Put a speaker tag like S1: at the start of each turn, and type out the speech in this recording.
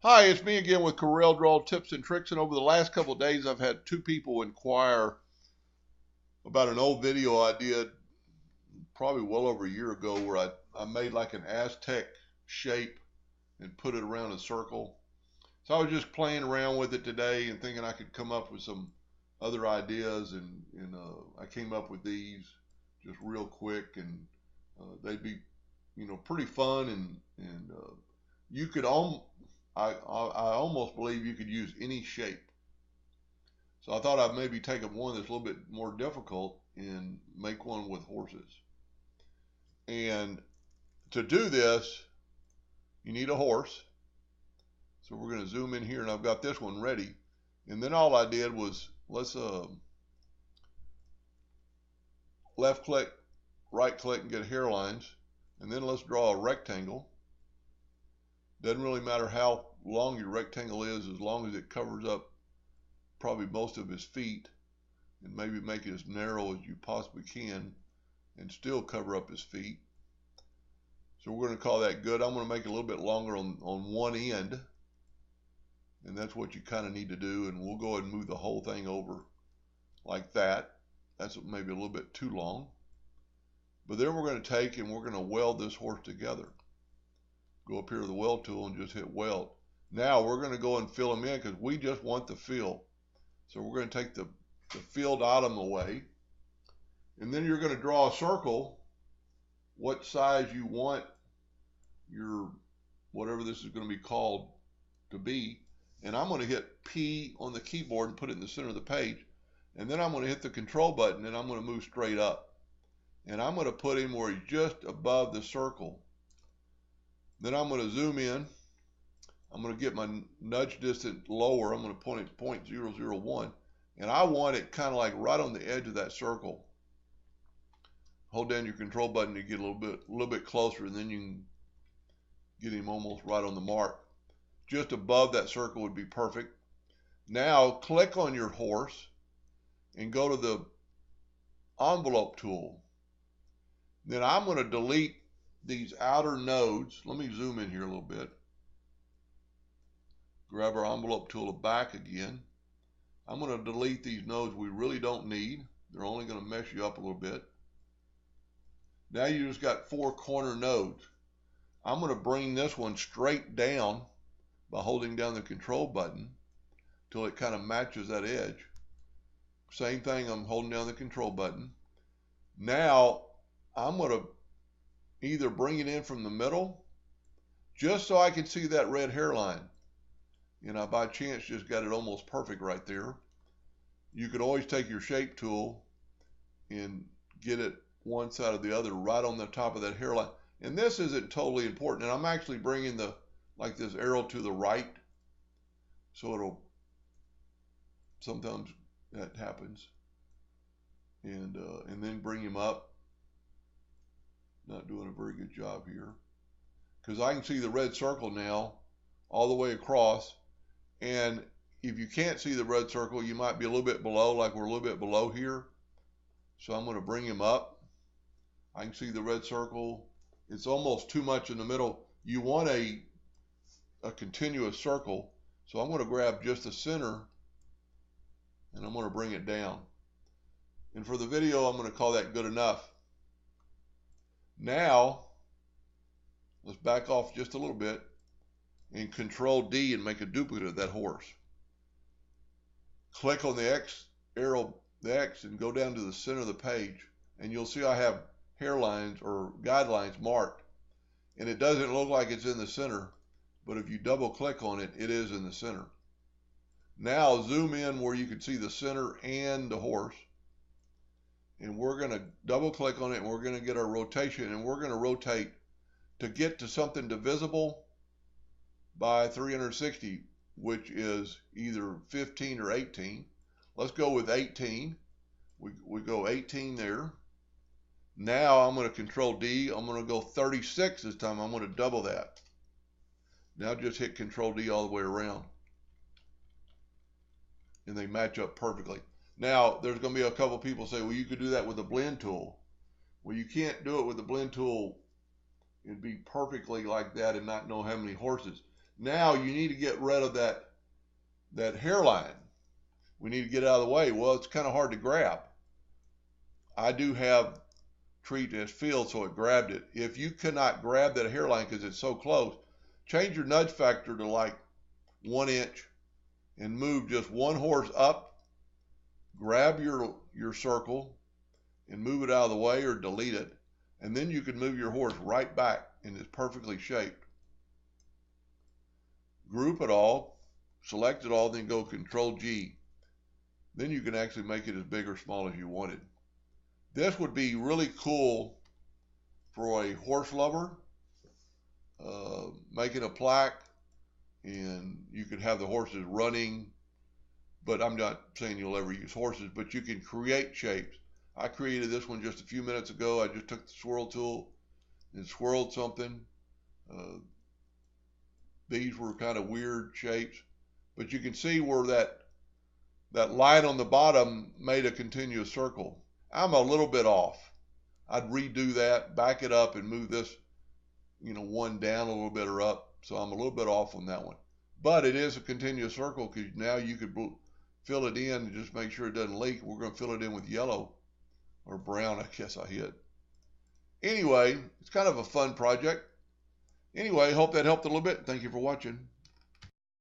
S1: Hi, it's me again with Corel Draw Tips and Tricks, and over the last couple of days I've had two people inquire about an old video I did probably well over a year ago where I made like an Aztec shape and put it around a circle. So I was just playing around with it today and thinking I could come up with some other ideas, and I came up with these just real quick, and they'd be pretty fun, and you could I almost believe you could use any shape. So I thought I'd maybe take one that's a little bit more difficult and make one with horses. And to do this, you need a horse. So we're going to zoom in here, and I've got this one ready. And then all I did was let's left click, right click, and get hairlines. And then let's draw a rectangle. Doesn't really matter how long your rectangle is, as long as it covers up probably most of his feet, and maybe make it as narrow as you possibly can and still cover up his feet. So we're going to call that good. I'm going to make it a little bit longer on one end, and that's what you kind of need to do. And we'll go ahead and move the whole thing over like that. That's maybe a little bit too long. But then we're going to take and we're going to weld this horse together. Go up here to the weld tool and just hit weld. Now we're going to go and fill them in because we just want the fill. So we're going to take the filled item away. And then you're going to draw a circle, what size you want your, whatever this is going to be called, to be. And I'm going to hit P on the keyboard and put it in the center of the page. And then I'm going to hit the control button and I'm going to move straight up. And I'm going to put him where he's just above the circle. Then I'm going to zoom in. I'm going to get my nudge distance lower. I'm going to point it to 0.001. And I want it kind of like right on the edge of that circle. Hold down your control button to get a little bit closer, and then you can get him almost right on the mark. Just above that circle would be perfect. Now click on your horse and go to the envelope tool. Then I'm going to delete these outer nodes. Let me zoom in here a little bit. Grab our envelope tool back again. I'm going to delete these nodes we really don't need. They're only going to mess you up a little bit. Now you just got 4 corner nodes. I'm going to bring this one straight down by holding down the control button till it kind of matches that edge. Same thing, I'm holding down the control button. Now I'm going to either bring it in from the middle just so I can see that red hairline. And I by chance just got it almost perfect right there. You could always take your shape tool and get it one side or the other right on the top of that hairline. And this isn't totally important. And I'm actually bringing this arrow to the right. So it'll, sometimes that happens. And then bring him up. Not doing a very good job here. Because I can see the red circle now all the way across. And if you can't see the red circle, you might be a little bit below, like we're a little bit below here. So I'm going to bring him up. I can see the red circle. It's almost too much in the middle. You want a continuous circle. So I'm going to grab just the center and I'm going to bring it down. And for the video, I'm going to call that good enough. Now, let's back off just a little bit and Control D and make a duplicate of that horse. Click on the X arrow, the X, and go down to the center of the page, and you'll see I have hairlines or guidelines marked. And it doesn't look like it's in the center, but if you double click on it, it is in the center. Now zoom in where you can see the center and the horse. And we're going to double click on it, and we're going to get our rotation, and we're going to rotate to get to something divisible by 360, which is either 15 or 18. Let's go with 18. We go 18 there. Now I'm going to Control D. I'm going to go 36 this time. I'm going to double that. Now just hit Control D all the way around. And they match up perfectly. Now, there's going to be a couple people say, well, you could do that with the blend tool. Well, you can't do it with the blend tool and be perfectly like that and not know how many horses. Now you need to get rid of that hairline. We need to get it out of the way. Well, it's kind of hard to grab. I do have treat as filled, so it grabbed it. If you cannot grab that hairline because it's so close, change your nudge factor to like 1 inch and move just one horse up, grab your circle and move it out of the way or delete it, and then you can move your horse right back and it's perfectly shaped. Group it all, select it all, then go Control G. Then you can actually make it as big or small as you wanted. This would be really cool for a horse lover, making a plaque, and you could have the horses running, but I'm not saying you'll ever use horses, but you can create shapes. I created this one just a few minutes ago. I just took the swirl tool and swirled something. These were kind of weird shapes, but you can see where that line on the bottom made a continuous circle. I'm a little bit off. I'd redo that, back it up, and move this, one down a little bit or up. So I'm a little bit off on that one. But it is a continuous circle because now you could fill it in and just make sure it doesn't leak. We're going to fill it in with yellow or brown, I guess I hit. Anyway, it's kind of a fun project. Anyway, hope that helped a little bit. Thank you for watching.